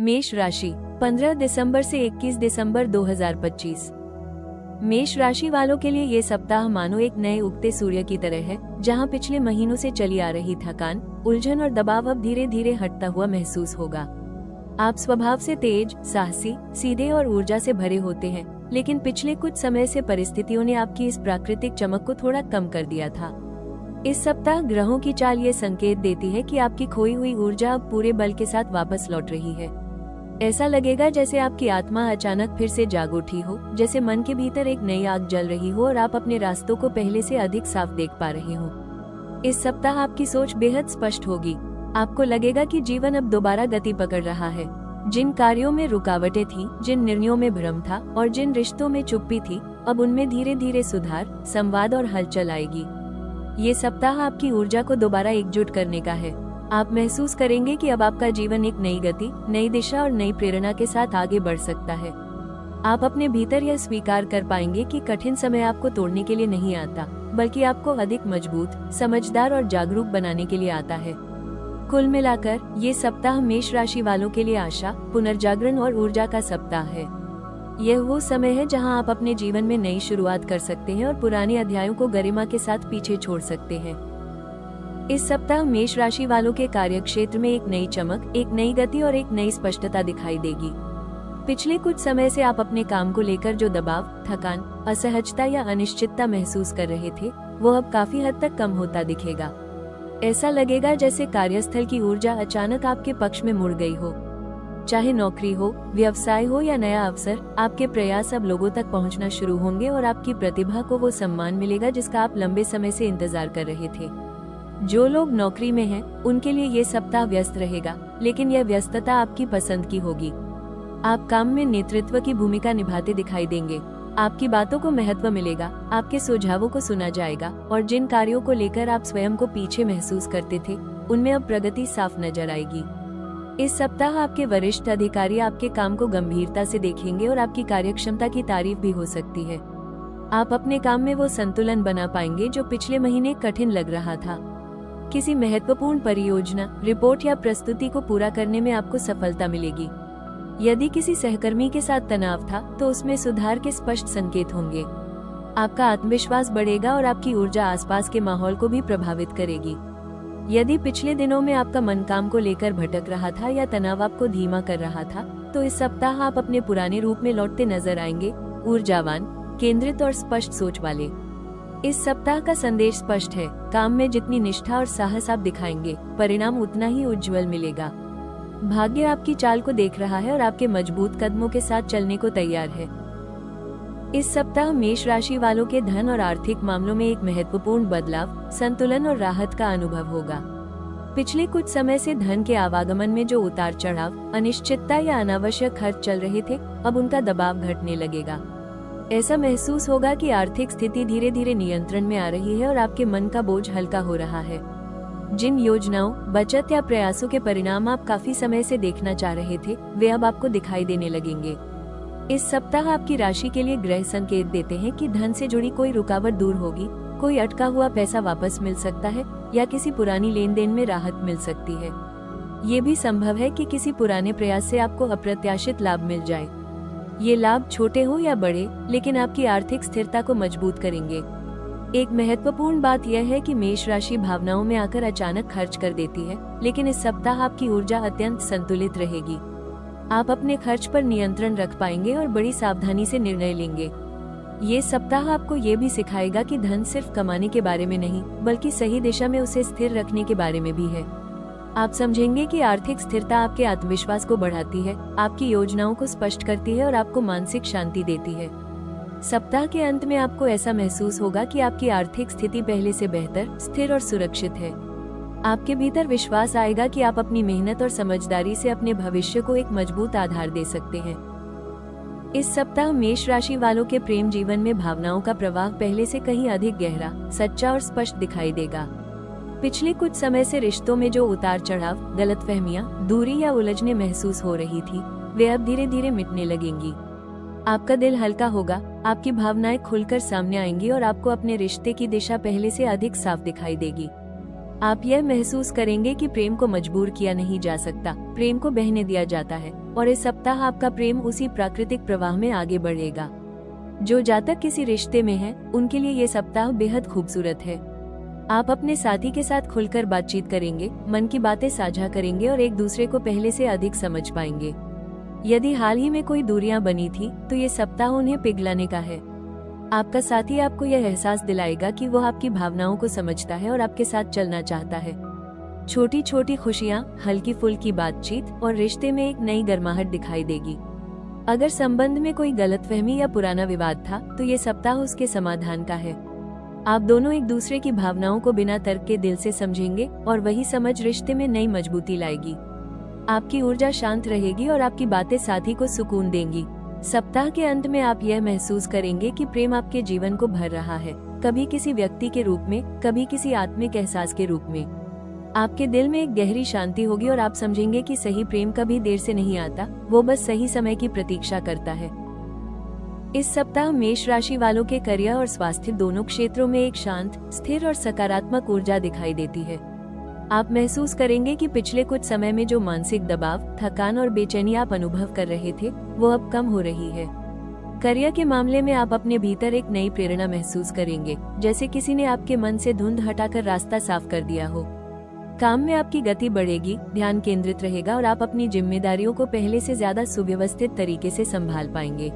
मेष राशि 15 दिसंबर से 21 दिसंबर 2025। मेष राशि वालों के लिए ये सप्ताह मानो एक नए उगते सूर्य की तरह है, जहां पिछले महीनों से चली आ रही थकान, उलझन और दबाव अब धीरे धीरे हटता हुआ महसूस होगा। आप स्वभाव से तेज, साहसी, सीधे और ऊर्जा से भरे होते हैं, लेकिन पिछले कुछ समय से परिस्थितियों ने आपकी इस प्राकृतिक चमक को थोड़ा कम कर दिया था। इस सप्ताह ग्रहों की चाल ये संकेत देती है कि आपकी खोई हुई ऊर्जा अब पूरे बल के साथ वापस लौट रही है। ऐसा लगेगा जैसे आपकी आत्मा अचानक फिर से जाग उठी हो, जैसे मन के भीतर एक नई आग जल रही हो और आप अपने रास्तों को पहले से अधिक साफ देख पा रहे हो। इस सप्ताह आपकी सोच बेहद स्पष्ट होगी। आपको लगेगा कि जीवन अब दोबारा गति पकड़ रहा है। जिन कार्यों में रुकावटें थीं, जिन निर्णयों में भ्रम था और जिन रिश्तों में चुप्पी थी, अब उनमें धीरे धीरे सुधार, संवाद और हलचल आएगी। ये सप्ताह आपकी ऊर्जा को दोबारा एकजुट करने का है। आप महसूस करेंगे कि अब आपका जीवन एक नई गति, नई दिशा और नई प्रेरणा के साथ आगे बढ़ सकता है। आप अपने भीतर यह स्वीकार कर पाएंगे कि कठिन समय आपको तोड़ने के लिए नहीं आता, बल्कि आपको अधिक मजबूत, समझदार और जागरूक बनाने के लिए आता है। कुल मिलाकर ये सप्ताह मेष राशि वालों के लिए आशा, पुनर्जागरण और ऊर्जा का सप्ताह है। यह वो समय है जहां आप अपने जीवन में नई शुरुआत कर सकते हैं और पुराने अध्यायों को गरिमा के साथ पीछे छोड़ सकते हैं। इस सप्ताह मेष राशि वालों के कार्यक्षेत्र में एक नई चमक, एक नई गति और एक नई स्पष्टता दिखाई देगी। पिछले कुछ समय से आप अपने काम को लेकर जो दबाव, थकान, असहजता या अनिश्चितता महसूस कर रहे थे, वो अब काफी हद तक कम होता दिखेगा। ऐसा लगेगा जैसे कार्यस्थल की ऊर्जा अचानक आपके पक्ष में मुड़ गई हो। चाहे नौकरी हो, व्यवसाय हो या नया अवसर, आपके प्रयास अब लोगों तक पहुंचना शुरू होंगे और आपकी प्रतिभा को वो सम्मान मिलेगा जिसका आप लंबे समय से इंतजार कर रहे थे। जो लोग नौकरी में हैं, उनके लिए ये सप्ताह व्यस्त रहेगा, लेकिन यह व्यस्तता आपकी पसंद की होगी। आप काम में नेतृत्व की भूमिका निभाते दिखाई देंगे। आपकी बातों को महत्व मिलेगा, आपके सुझावों को सुना जाएगा और जिन कार्यों को लेकर आप स्वयं को पीछे महसूस करते थे, उनमें अब प्रगति साफ नजर आएगी। इस सप्ताह आपके वरिष्ठ अधिकारी आपके काम को गंभीरता से देखेंगे और आपकी कार्यक्षमता की तारीफ भी हो सकती है। आप अपने काम में वो संतुलन बना पाएंगे जो पिछले महीने कठिन लग रहा था। किसी महत्वपूर्ण परियोजना, रिपोर्ट या प्रस्तुति को पूरा करने में आपको सफलता मिलेगी। यदि किसी सहकर्मी के साथ तनाव था, तो उसमें सुधार के स्पष्ट संकेत होंगे। आपका आत्मविश्वास बढ़ेगा और आपकी ऊर्जा आसपास के माहौल को भी प्रभावित करेगी। यदि पिछले दिनों में आपका मन काम को लेकर भटक रहा था या तनाव आपको धीमा कर रहा था, तो इस सप्ताह आप अपने पुराने रूप में लौटते नजर आएंगे, ऊर्जावान, केंद्रित और स्पष्ट सोच वाले। इस सप्ताह का संदेश स्पष्ट है, काम में जितनी निष्ठा और साहस आप दिखाएंगे, परिणाम उतना ही उज्जवल मिलेगा। भाग्य आपकी चाल को देख रहा है और आपके मजबूत कदमों के साथ चलने को तैयार है। इस सप्ताह मेष राशि वालों के धन और आर्थिक मामलों में एक महत्वपूर्ण बदलाव, संतुलन और राहत का अनुभव होगा। पिछले कुछ समय से धन के आवागमन में जो उतार चढ़ाव, अनिश्चितता या अनावश्यक खर्च चल रहे थे, अब उनका दबाव घटने लगेगा। ऐसा महसूस होगा कि आर्थिक स्थिति धीरे धीरे नियंत्रण में आ रही है और आपके मन का बोझ हल्का हो रहा है। जिन योजनाओं, बचत या प्रयासों के परिणाम आप काफी समय से देखना चाह रहे थे, वे अब आपको दिखाई देने लगेंगे। इस सप्ताह आपकी राशि के लिए ग्रह संकेत देते हैं कि धन से जुड़ी कोई रुकावट दूर होगी, कोई अटका हुआ पैसा वापस मिल सकता है या किसी पुरानी लेन देन में राहत मिल सकती है। ये भी संभव है कि किसी पुराने प्रयास से आपको अप्रत्याशित लाभ मिल जाए। ये लाभ छोटे हो या बड़े, लेकिन आपकी आर्थिक स्थिरता को मजबूत करेंगे। एक महत्वपूर्ण बात यह है कि मेष राशि भावनाओं में आकर अचानक खर्च कर देती है, लेकिन इस सप्ताह आपकी ऊर्जा अत्यंत संतुलित रहेगी। आप अपने खर्च पर नियंत्रण रख पाएंगे और बड़ी सावधानी से निर्णय लेंगे। ये सप्ताह आपको ये भी सिखाएगा कि धन सिर्फ कमाने के बारे में नहीं, बल्कि सही दिशा में उसे स्थिर रखने के बारे में भी है। आप समझेंगे कि आर्थिक स्थिरता आपके आत्मविश्वास को बढ़ाती है, आपकी योजनाओं को स्पष्ट करती है और आपको मानसिक शांति देती है। सप्ताह के अंत में आपको ऐसा महसूस होगा कि आपकी आर्थिक स्थिति पहले से बेहतर, स्थिर और सुरक्षित है। आपके भीतर विश्वास आएगा कि आप अपनी मेहनत और समझदारी से अपने भविष्य को एक मजबूत आधार दे सकते हैं। इस सप्ताह मेष राशि वालों के प्रेम जीवन में भावनाओं का प्रवाह पहले से कहीं अधिक गहरा, सच्चा और स्पष्ट दिखाई देगा। पिछले कुछ समय से रिश्तों में जो उतार चढ़ाव, गलतफहमियां, दूरी या उलझने महसूस हो रही थी, वे अब धीरे धीरे मिटने लगेंगी। आपका दिल हल्का होगा, आपकी भावनाएं खुलकर सामने आएंगी और आपको अपने रिश्ते की दिशा पहले से अधिक साफ दिखाई देगी। आप यह महसूस करेंगे कि प्रेम को मजबूर किया नहीं जा सकता, प्रेम को बहने दिया जाता है, और इस सप्ताह आपका प्रेम उसी प्राकृतिक प्रवाह में आगे बढ़ेगा। जो जातक किसी रिश्ते में है, उनके लिए ये सप्ताह बेहद खूबसूरत है। आप अपने साथी के साथ खुलकर बातचीत करेंगे, मन की बातें साझा करेंगे और एक दूसरे को पहले से अधिक समझ पाएंगे। यदि हाल ही में कोई दूरियां बनी थी, तो ये सप्ताह उन्हें पिघलाने का है। आपका साथी आपको यह एहसास दिलाएगा कि वो आपकी भावनाओं को समझता है और आपके साथ चलना चाहता है। छोटी छोटी खुशियां, हल्की फुल्की बातचीत और रिश्ते में एक नई गर्माहट दिखाई देगी। अगर संबंध में कोई गलतफहमी या पुराना विवाद था, तो ये सप्ताह उसके समाधान का है। आप दोनों एक दूसरे की भावनाओं को बिना तर्क के दिल से समझेंगे और वही समझ रिश्ते में नई मजबूती लाएगी। आपकी ऊर्जा शांत रहेगी और आपकी बातें साथी को सुकून देंगी। सप्ताह के अंत में आप यह महसूस करेंगे कि प्रेम आपके जीवन को भर रहा है, कभी किसी व्यक्ति के रूप में, कभी किसी आत्मिक एहसास के रूप में। आपके दिल में एक गहरी शांति होगी और आप समझेंगे कि सही प्रेम कभी देर से नहीं आता, वो बस सही समय की प्रतीक्षा करता है। इस सप्ताह मेष राशि वालों के करियर और स्वास्थ्य दोनों क्षेत्रों में एक शांत, स्थिर और सकारात्मक ऊर्जा दिखाई देती है। आप महसूस करेंगे कि पिछले कुछ समय में जो मानसिक दबाव, थकान और बेचैनी आप अनुभव कर रहे थे, वो अब कम हो रही है। करियर के मामले में आप अपने भीतर एक नई प्रेरणा महसूस करेंगे, जैसे किसी ने आपके मन से धुंध हटाकर रास्ता साफ कर दिया हो। काम में आपकी गति बढ़ेगी, ध्यान केंद्रित रहेगा और आप अपनी जिम्मेदारियों को पहले से ज्यादा सुव्यवस्थित तरीके से संभाल पाएंगे।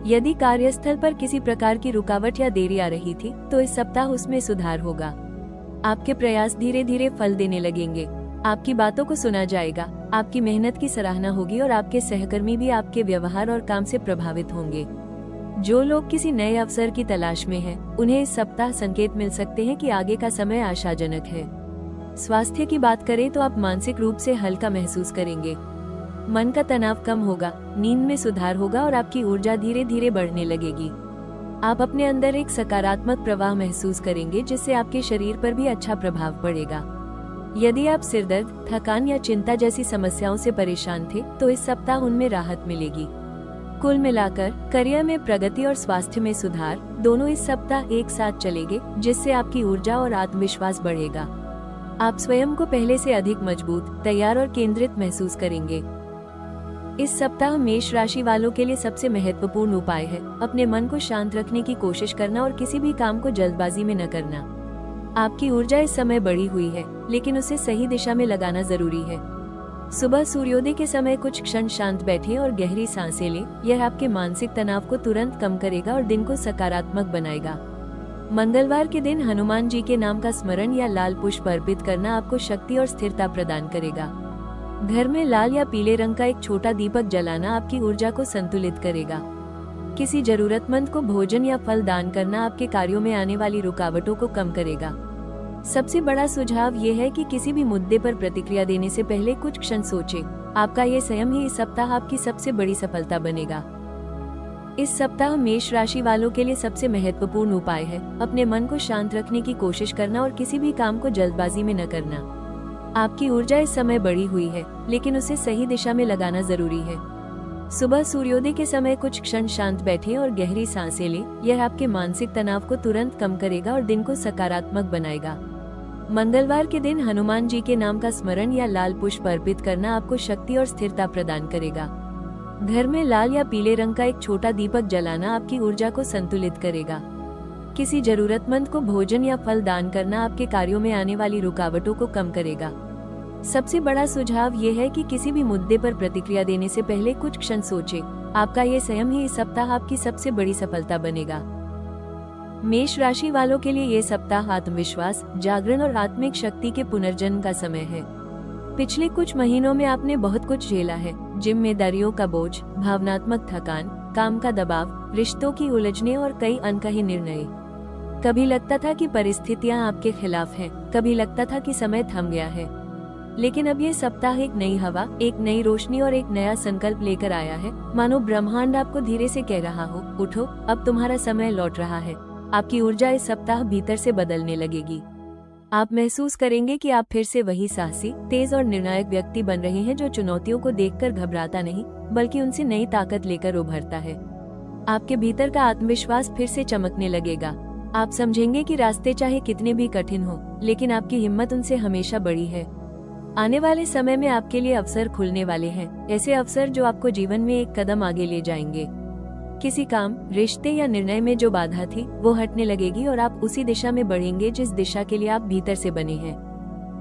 यदि कार्यस्थल पर किसी प्रकार की रुकावट या देरी आ रही थी, तो इस सप्ताह उसमें सुधार होगा। आपके प्रयास धीरे धीरे फल देने लगेंगे। आपकी बातों को सुना जाएगा, आपकी मेहनत की सराहना होगी और आपके सहकर्मी भी आपके व्यवहार और काम से प्रभावित होंगे। जो लोग किसी नए अवसर की तलाश में हैं, उन्हें इस सप्ताह संकेत मिल सकते हैं कि आगे का समय आशाजनक है। स्वास्थ्य की बात करें तो आप मानसिक रूप से हल्का महसूस करेंगे। मन का तनाव कम होगा, नींद में सुधार होगा और आपकी ऊर्जा धीरे धीरे बढ़ने लगेगी। आप अपने अंदर एक सकारात्मक प्रवाह महसूस करेंगे, जिससे आपके शरीर पर भी अच्छा प्रभाव पड़ेगा। यदि आप सिरदर्द, थकान या चिंता जैसी समस्याओं से परेशान थे, तो इस सप्ताह उनमें राहत मिलेगी। कुल मिलाकर करियर में प्रगति और स्वास्थ्य में सुधार दोनों इस सप्ताह एक साथ चलेंगे, जिससे आपकी ऊर्जा और आत्मविश्वास बढ़ेगा। आप स्वयं को पहले से अधिक मजबूत, तैयार और केंद्रित महसूस करेंगे। इस सप्ताह मेष राशि वालों के लिए सबसे महत्वपूर्ण उपाय है अपने मन को शांत रखने की कोशिश करना और किसी भी काम को जल्दबाजी में न करना। आपकी ऊर्जा इस समय बढ़ी हुई है, लेकिन उसे सही दिशा में लगाना जरूरी है। सुबह सूर्योदय के समय कुछ क्षण शांत बैठें और गहरी सांसें लें। यह आपके मानसिक तनाव को तुरंत कम करेगा और दिन को सकारात्मक बनाएगा। मंगलवार के दिन हनुमान जी के नाम का स्मरण या लाल पुष्प अर्पित करना आपको शक्ति और स्थिरता प्रदान करेगा। घर में लाल या पीले रंग का एक छोटा दीपक जलाना आपकी ऊर्जा को संतुलित करेगा। किसी जरूरतमंद को भोजन या फल दान करना आपके कार्यों में आने वाली रुकावटों को कम करेगा। सबसे बड़ा सुझाव ये है कि किसी भी मुद्दे पर प्रतिक्रिया देने से पहले कुछ क्षण सोचें। आपका ये संयम ही इस सप्ताह आपकी सबसे बड़ी सफलता बनेगा। इस सप्ताह मेष राशि वालों के लिए सबसे महत्वपूर्ण उपाय है अपने मन को शांत रखने की कोशिश करना और किसी भी काम को जल्दबाजी में न करना। आपकी ऊर्जा इस समय बढ़ी हुई है, लेकिन उसे सही दिशा में लगाना जरूरी है। सुबह सूर्योदय के समय कुछ क्षण शांत बैठें और गहरी सांसें लें। यह आपके मानसिक तनाव को तुरंत कम करेगा और दिन को सकारात्मक बनाएगा। मंगलवार के दिन हनुमान जी के नाम का स्मरण या लाल पुष्प अर्पित करना आपको शक्ति और स्थिरता प्रदान करेगा। घर में लाल या पीले रंग का एक छोटा दीपक जलाना आपकी ऊर्जा को संतुलित करेगा। किसी जरूरतमंद को भोजन या फल दान करना आपके कार्यों में आने वाली रुकावटों को कम करेगा। सबसे बड़ा सुझाव ये है कि किसी भी मुद्दे पर प्रतिक्रिया देने से पहले कुछ क्षण सोचें। आपका ये संयम ही इस सप्ताह आपकी सबसे बड़ी सफलता बनेगा। मेष राशि वालों के लिए ये सप्ताह आत्मविश्वास, जागरण और आत्मिक शक्ति के पुनर्जन्म का समय है। पिछले कुछ महीनों में आपने बहुत कुछ झेला है। जिम्मेदारियों का बोझ, भावनात्मक थकान, काम का दबाव, रिश्तों की उलझने और कई अनकही निर्णय। कभी लगता था कि परिस्थितियां आपके खिलाफ हैं, कभी लगता था कि समय थम गया है। लेकिन अब ये सप्ताह एक नई हवा, एक नई रोशनी और एक नया संकल्प लेकर आया है। मानो ब्रह्मांड आपको धीरे से कह रहा हो, उठो, अब तुम्हारा समय लौट रहा है। आपकी ऊर्जा इस सप्ताह भीतर से बदलने लगेगी। आप महसूस करेंगे कि आप फिर से वही साहसी, तेज और निर्णायक व्यक्ति बन रहे हैं जो चुनौतियों को देखकर घबराता नहीं, बल्कि उनसे नई ताकत लेकर उभरता है। आपके भीतर का आत्मविश्वास फिर से चमकने लगेगा। आप समझेंगे कि रास्ते चाहे कितने भी कठिन हो, लेकिन आपकी हिम्मत उनसे हमेशा बड़ी है। आने वाले समय में आपके लिए अवसर खुलने वाले हैं, ऐसे अवसर जो आपको जीवन में एक कदम आगे ले जाएंगे। किसी काम, रिश्ते या निर्णय में जो बाधा थी वो हटने लगेगी और आप उसी दिशा में बढ़ेंगे जिस दिशा के लिए आप भीतर से बने हैं।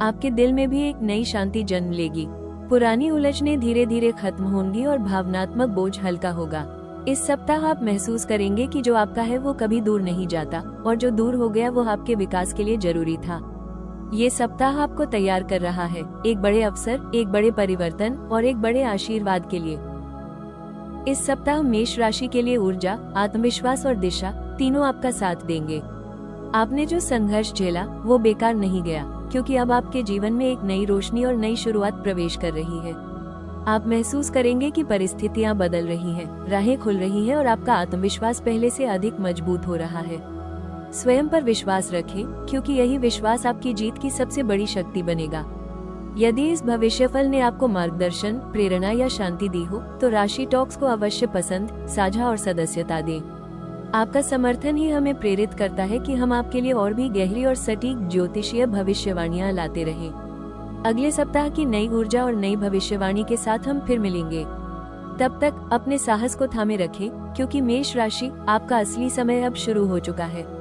आपके दिल में भी एक नई शांति जन्म लेगी। पुरानी उलझनें धीरे धीरे खत्म होंगी और भावनात्मक बोझ हल्का होगा। इस सप्ताह आप महसूस करेंगे कि जो आपका है वो कभी दूर नहीं जाता और जो दूर हो गया वो आपके विकास के लिए जरूरी था। ये सप्ताह आपको तैयार कर रहा है एक बड़े अवसर, एक बड़े परिवर्तन और एक बड़े आशीर्वाद के लिए। इस सप्ताह मेष राशि के लिए ऊर्जा, आत्मविश्वास और दिशा तीनों आपका साथ देंगे। आपने जो संघर्ष झेला वो बेकार नहीं गया, क्योंकि अब आपके जीवन में एक नई रोशनी और नई शुरुआत प्रवेश कर रही है। आप महसूस करेंगे कि परिस्थितियां बदल रही हैं, राहें खुल रही हैं और आपका आत्मविश्वास पहले से अधिक मजबूत हो रहा है। स्वयं पर विश्वास रखें, क्योंकि यही विश्वास आपकी जीत की सबसे बड़ी शक्ति बनेगा। यदि इस भविष्यफल ने आपको मार्गदर्शन, प्रेरणा या शांति दी हो तो राशि टॉक्स को अवश्य पसंद, साझा और सदस्यता दें। आपका समर्थन ही हमें प्रेरित करता है कि हम आपके लिए और भी गहरी और सटीक ज्योतिषीय भविष्यवाणियां लाते रहें। अगले सप्ताह की नई ऊर्जा और नई भविष्यवाणी के साथ हम फिर मिलेंगे। तब तक अपने साहस को थामे रखें, क्योंकि मेष राशि आपका असली समय अब शुरू हो चुका है।